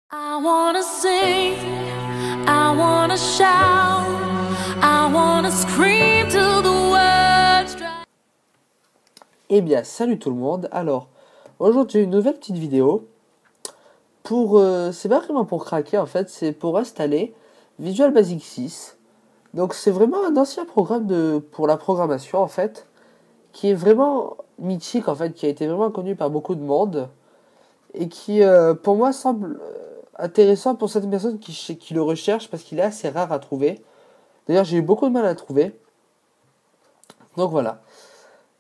I wanna sing, I wanna shout, I wanna scream till the words dry. Eh bien, salut tout le monde. Alors, aujourd'hui, j'ai une nouvelle petite vidéo pour. C'est pas vraiment pour craquer en fait, c'est pour installer Visual Basic 6. Donc, c'est vraiment un ancien programme pour la programmation en fait, qui est vraiment mythique en fait, qui a été vraiment connu par beaucoup de monde et qui, pour moi, semble intéressant pour certaines personnes qui le recherchent parce qu'il est assez rare à trouver. D'ailleurs, j'ai eu beaucoup de mal à le trouver. Donc voilà.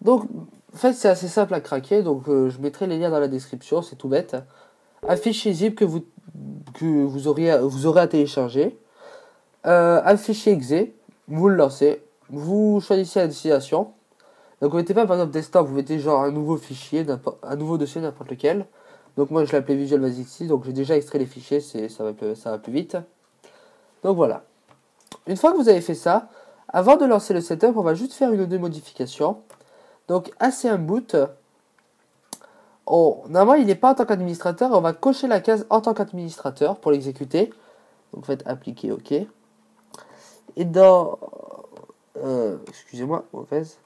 Donc, en fait, c'est assez simple à craquer. Donc, je mettrai les liens dans la description. C'est tout bête. Un fichier zip que vous aurez à télécharger. Un fichier exe. Vous le lancez. Vous choisissez la destination. Donc, vous mettez pas par exemple desktop. Vous mettez genre un nouveau fichier, un nouveau dossier, n'importe lequel. Donc, moi, je l'appelais Visual Basic 6. Donc, j'ai déjà extrait les fichiers. Ça va plus vite. Donc, voilà. Une fois que vous avez fait ça, avant de lancer le setup, on va juste faire une ou deux modifications. Donc, ACM boot, normalement, il n'est pas en tant qu'administrateur. On va cocher la case en tant qu'administrateur pour l'exécuter. Donc, faites appliquer OK. Et dans. Excusez-moi, mauvaise.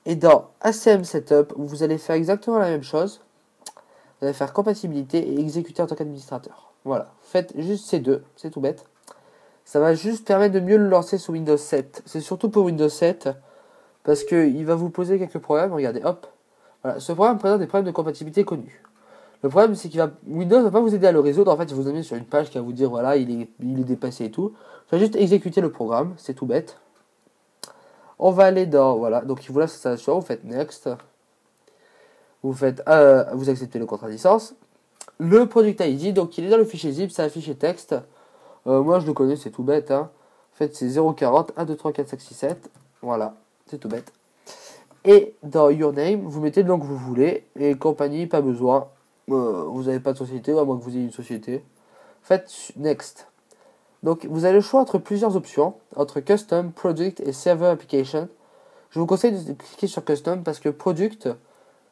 Et dans ACM setup, vous allez faire exactement la même chose. Vous allez faire compatibilité et exécuter en tant qu'administrateur. Voilà. Faites juste ces deux. C'est tout bête. Ça va juste permettre de mieux le lancer sous Windows 7. C'est surtout pour Windows 7. Parce qu'il va vous poser quelques problèmes. Regardez, hop. Voilà. Ce programme présente des problèmes de compatibilité connus. Le problème, c'est qu'il Windows ne va pas vous aider à le résoudre. En fait, il va vous amener sur une page qui va vous dire, voilà, il est dépassé et tout. Vous allez juste exécuter le programme. C'est tout bête. On va aller dans, voilà. Donc, il vous laisse l'installation. Vous faites Next. Vous acceptez le contrat de licence. Le Product ID, donc, il est dans le fichier zip. C'est un fichier texte. Moi, je le connais, c'est tout bête. Hein. En fait, c'est 040 1 2 3 4 5 6 7. Voilà. C'est tout bête. Et dans Your Name, vous mettez le nom que vous voulez. Et compagnie, pas besoin. Vous n'avez pas de société, à moins que vous ayez une société. Faites Next. Donc, vous avez le choix entre plusieurs options, entre Custom, Product et Server Application. Je vous conseille de cliquer sur Custom parce que Product,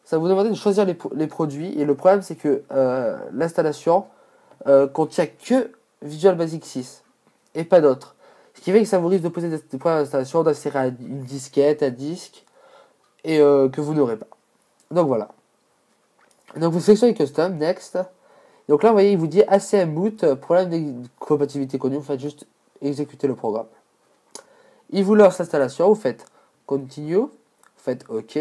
ça va vous demander de choisir les produits. Et le problème, c'est que l'installation contient que Visual Basic 6 et pas d'autres. Ce qui fait que ça vous risque de poser des problèmes d'installation, d'insérer une disquette, un disque, et que vous n'aurez pas. Donc voilà. Donc vous sélectionnez Custom, Next. Donc là, vous voyez, il vous dit ACM boot, problème de compatibilité connu. Vous faites juste exécuter le programme. Il vous lance l'installation. Vous faites Continue. Vous faites OK.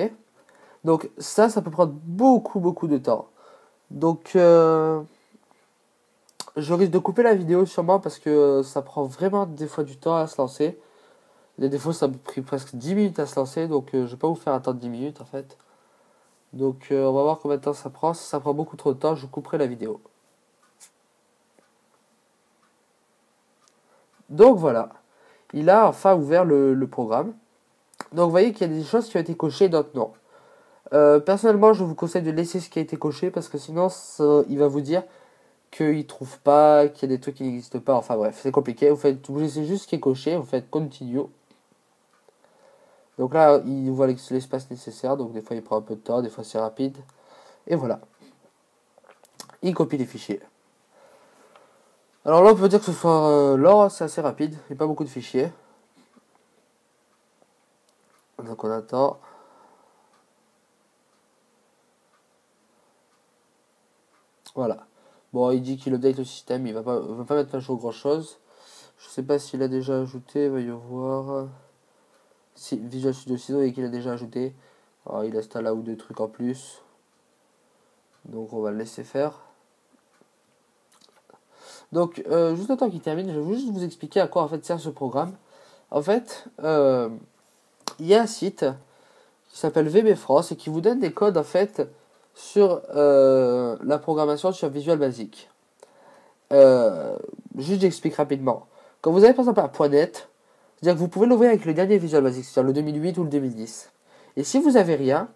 Donc ça peut prendre beaucoup de temps. Donc je risque de couper la vidéo sûrement parce que ça prend vraiment des fois du temps à se lancer. Des fois, ça me pris presque 10 minutes à se lancer. Donc je vais pas vous faire attendre 10 minutes en fait. Donc on va voir combien de temps ça prend. Si ça prend beaucoup trop de temps, je couperai la vidéo. Donc voilà, il a enfin ouvert le programme. Donc vous voyez qu'il y a des choses qui ont été cochées et d'autres non. Personnellement, je vous conseille de laisser ce qui a été coché parce que sinon, il va vous dire qu'il ne trouve pas, qu'il y a des trucs qui n'existent pas. Enfin bref, c'est compliqué. Vous laissez juste ce qui est coché, vous faites Continue. Donc là, il voit l'espace nécessaire. Donc des fois, il prend un peu de temps, des fois, c'est rapide. Et voilà. Il copie les fichiers. Alors là, on peut dire que ce soit lent, c'est assez rapide. Il n'y a pas beaucoup de fichiers. Donc on attend. Voilà. Bon, il dit qu'il update le système, il va pas mettre à jour grand chose. Je sais pas s'il a déjà ajouté, va y voir. Si Visual Studio Studio et qu'il a déjà ajouté. Alors, il installe là ou deux trucs en plus. Donc on va le laisser faire. Donc juste le temps qu'il termine, je vais juste vous expliquer à quoi en fait sert ce programme. En fait, il y a un site qui s'appelle VB France et qui vous donne des codes en fait sur la programmation sur Visual Basic. Juste j'explique rapidement. Quand vous avez par exemple un .NET, c'est-à-dire que vous pouvez l'ouvrir avec le dernier Visual Basic, c'est-à-dire le 2008 ou le 2010. Et si vous avez rien,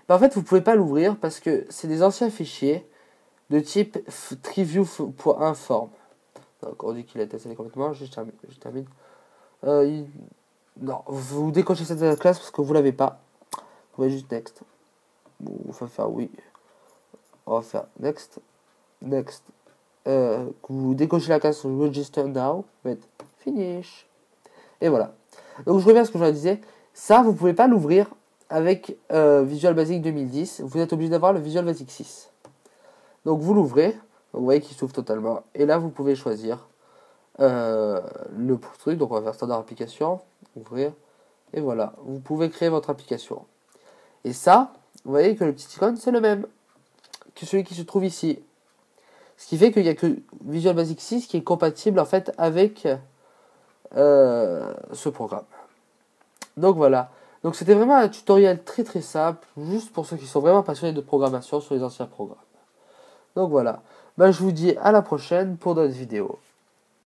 ben en fait vous pouvez pas l'ouvrir parce que c'est des anciens fichiers de type triview.inform. Donc on dit qu'il a été installé complètement, je termine. Non, vous décochez cette classe parce que vous l'avez pas. Vous pouvez juste next. On va faire oui. On va faire next. Next. Vous décochez la case Register Now, vous faites Finish. Et voilà. Donc je reviens à ce que je disais. Ça, vous pouvez pas l'ouvrir avec Visual Basic 2010. Vous êtes obligé d'avoir le Visual Basic 6. Donc vous l'ouvrez. Vous voyez qu'il s'ouvre totalement. Et là, vous pouvez choisir le truc. Donc on va faire standard application. Ouvrir. Et voilà. Vous pouvez créer votre application. Et ça, vous voyez que le petit icône, c'est le même que celui qui se trouve ici. Ce qui fait qu'il n'y a que Visual Basic 6 qui est compatible en fait avec ce programme. Donc voilà. Donc c'était vraiment un tutoriel très très simple, juste pour ceux qui sont vraiment passionnés de programmation sur les anciens programmes. Donc voilà. Ben, je vous dis à la prochaine pour d'autres vidéos.